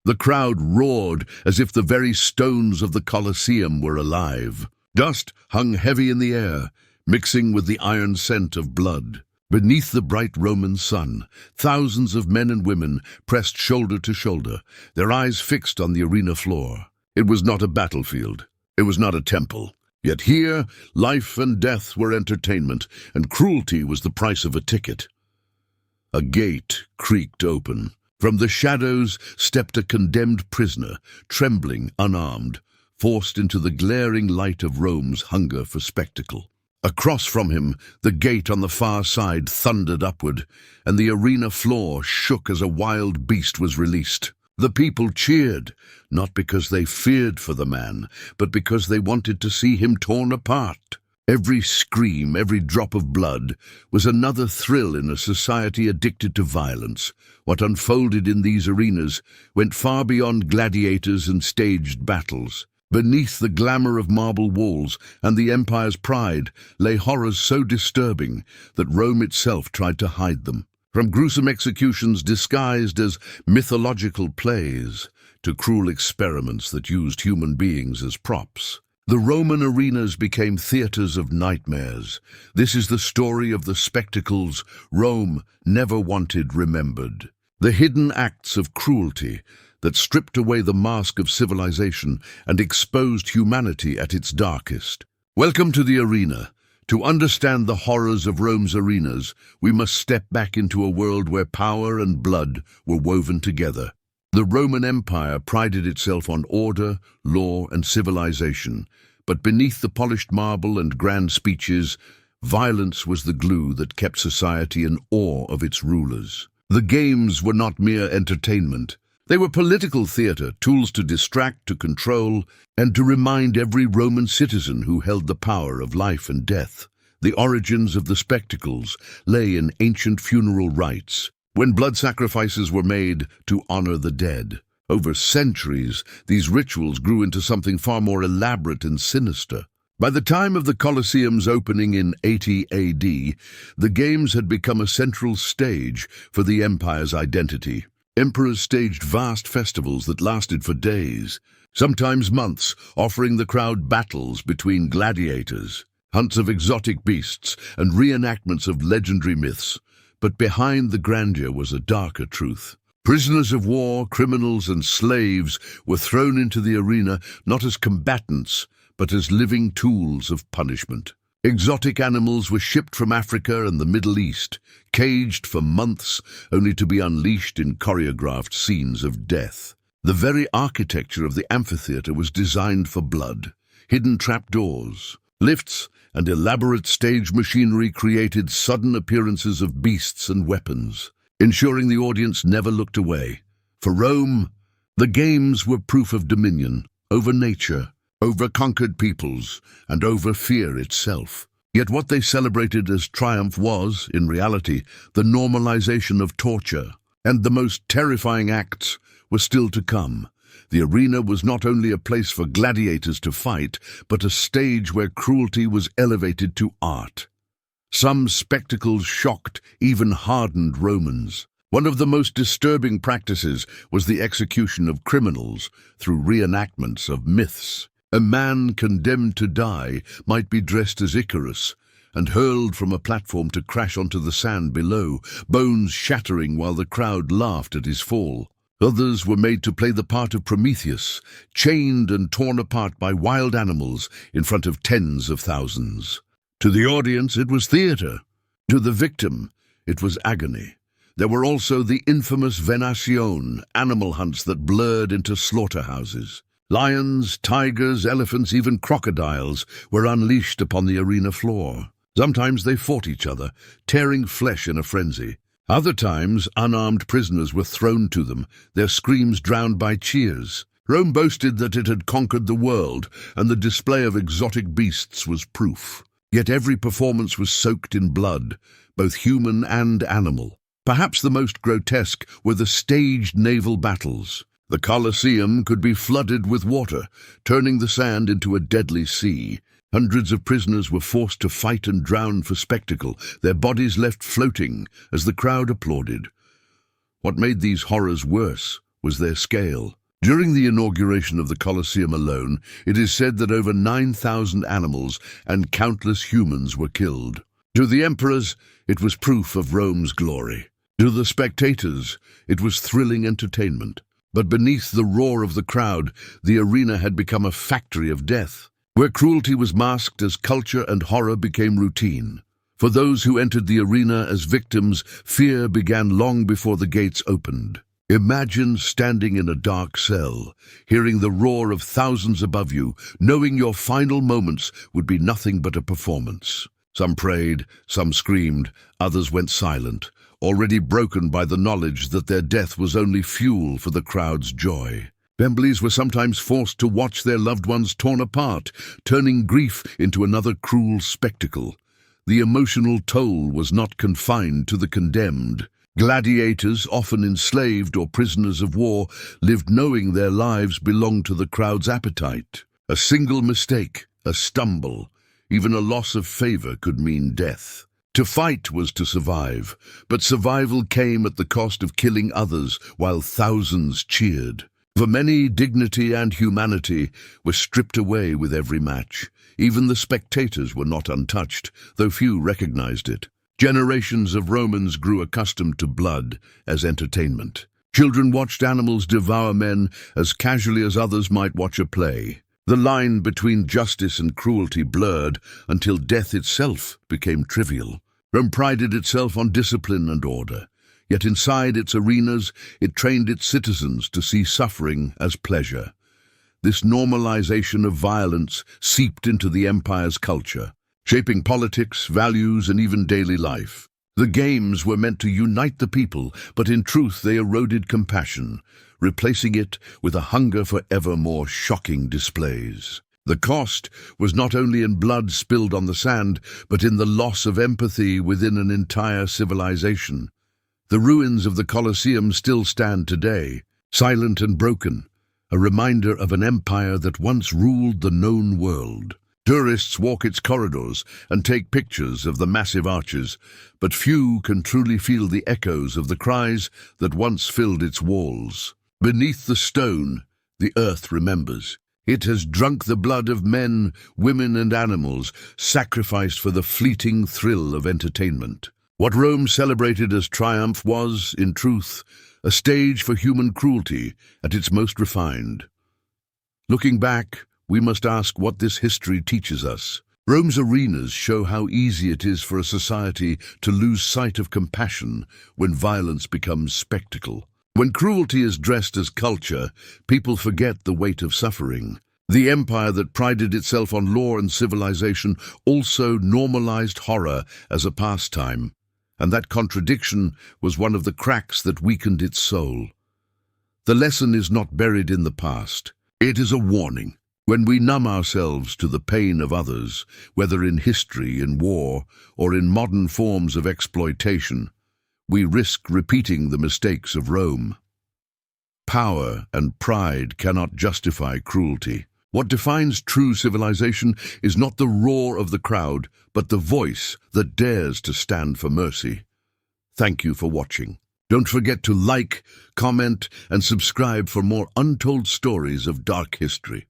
The crowd roared as if the very stones of the Colosseum were alive. Dust hung heavy in the air, mixing with the iron scent of blood. Beneath the bright Roman sun, thousands of men and women pressed shoulder to shoulder, their eyes fixed on the arena floor. It was not a battlefield. It was not a temple. Yet here, life and death were entertainment, and cruelty was the price of a ticket. A gate creaked open. From the shadows stepped a condemned prisoner, trembling, unarmed, forced into the glaring light of Rome's hunger for spectacle. Across from him, the gate on the far side thundered upward, and the arena floor shook as a wild beast was released. The people cheered, not because they feared for the man, but because they wanted to see him torn apart. Every scream, every drop of blood, was another thrill in a society addicted to violence. What unfolded in these arenas went far beyond gladiators and staged battles. Beneath the glamour of marble walls and the empire's pride lay horrors so disturbing that Rome itself tried to hide them. From gruesome executions disguised as mythological plays to cruel experiments that used human beings as props. The Roman arenas became theaters of nightmares. This is the story of the spectacles Rome never wanted remembered. The hidden acts of cruelty that stripped away the mask of civilization and exposed humanity at its darkest. Welcome to the arena. To understand the horrors of Rome's arenas, we must step back into a world where power and blood were woven together. The Roman Empire prided itself on order, law, and civilization, but beneath the polished marble and grand speeches, violence was the glue that kept society in awe of its rulers. The games were not mere entertainment. They were political theater, tools to distract, to control, and to remind every Roman citizen who held the power of life and death. The origins of the spectacles lay in ancient funeral rites, when blood sacrifices were made to honor the dead. Over centuries, these rituals grew into something far more elaborate and sinister. By the time of the Colosseum's opening in 80 AD, the games had become a central stage for the empire's identity. Emperors staged vast festivals that lasted for days, sometimes months, offering the crowd battles between gladiators, hunts of exotic beasts, and reenactments of legendary myths. But behind the grandeur was a darker truth. Prisoners of war, criminals, and slaves were thrown into the arena not as combatants, but as living tools of punishment. Exotic animals were shipped from Africa and the Middle East, caged for months, only to be unleashed in choreographed scenes of death. The very architecture of the amphitheater was designed for blood. Hidden trapdoors, lifts, and elaborate stage machinery created sudden appearances of beasts and weapons, ensuring the audience never looked away. For Rome, the games were proof of dominion over nature, over conquered peoples, and over fear itself. Yet what they celebrated as triumph was, in reality, the normalization of torture, and the most terrifying acts were still to come. The arena was not only a place for gladiators to fight, but a stage where cruelty was elevated to art. Some spectacles shocked even hardened Romans. One of the most disturbing practices was the execution of criminals through reenactments of myths. A man condemned to die might be dressed as Icarus and hurled from a platform to crash onto the sand below, bones shattering while the crowd laughed at his fall. Others were made to play the part of Prometheus, chained and torn apart by wild animals in front of tens of thousands. To the audience, it was theater. To the victim, it was agony. There were also the infamous venacion, animal hunts that blurred into slaughterhouses. Lions, tigers, elephants, even crocodiles were unleashed upon the arena floor. Sometimes they fought each other, tearing flesh in a frenzy. Other times, unarmed prisoners were thrown to them, their screams drowned by cheers. Rome boasted that it had conquered the world, and the display of exotic beasts was proof. Yet every performance was soaked in blood, both human and animal. Perhaps the most grotesque were the staged naval battles. The Colosseum could be flooded with water, turning the sand into a deadly sea. Hundreds of prisoners were forced to fight and drown for spectacle, their bodies left floating as the crowd applauded. What made these horrors worse was their scale. During the inauguration of the Colosseum alone, it is said that over 9,000 animals and countless humans were killed. To the emperors, it was proof of Rome's glory. To the spectators, it was thrilling entertainment. But beneath the roar of the crowd, the arena had become a factory of death, where cruelty was masked as culture and horror became routine. For those who entered the arena as victims, fear began long before the gates opened. Imagine standing in a dark cell, hearing the roar of thousands above you, knowing your final moments would be nothing but a performance. Some prayed, some screamed, others went silent, already broken by the knowledge that their death was only fuel for the crowd's joy. Families were sometimes forced to watch their loved ones torn apart, turning grief into another cruel spectacle. The emotional toll was not confined to the condemned. Gladiators, often enslaved or prisoners of war, lived knowing their lives belonged to the crowd's appetite. A single mistake, a stumble, even a loss of favor could mean death. To fight was to survive, but survival came at the cost of killing others while thousands cheered. For many, dignity and humanity were stripped away with every match. Even the spectators were not untouched, though few recognized it. Generations of Romans grew accustomed to blood as entertainment. Children watched animals devour men as casually as others might watch a play. The line between justice and cruelty blurred until death itself became trivial. Rome prided itself on discipline and order, yet inside its arenas it trained its citizens to see suffering as pleasure. This normalization of violence seeped into the empire's culture, shaping politics, values, and even daily life. The games were meant to unite the people, but in truth they eroded compassion, replacing it with a hunger for ever more shocking displays. The cost was not only in blood spilled on the sand, but in the loss of empathy within an entire civilization. The ruins of the Colosseum still stand today, silent and broken, a reminder of an empire that once ruled the known world. Tourists walk its corridors and take pictures of the massive arches, but few can truly feel the echoes of the cries that once filled its walls. Beneath the stone, the earth remembers. It has drunk the blood of men, women, and animals, sacrificed for the fleeting thrill of entertainment. What Rome celebrated as triumph was, in truth, a stage for human cruelty at its most refined. Looking back, we must ask what this history teaches us. Rome's arenas show how easy it is for a society to lose sight of compassion when violence becomes spectacle. When cruelty is dressed as culture, people forget the weight of suffering. The empire that prided itself on law and civilization also normalized horror as a pastime, and that contradiction was one of the cracks that weakened its soul. The lesson is not buried in the past. It is a warning. When we numb ourselves to the pain of others, whether in history, in war, or in modern forms of exploitation, we risk repeating the mistakes of Rome. Power and pride cannot justify cruelty. What defines true civilization is not the roar of the crowd, but the voice that dares to stand for mercy. Thank you for watching. Don't forget to like, comment, and subscribe for more untold stories of dark history.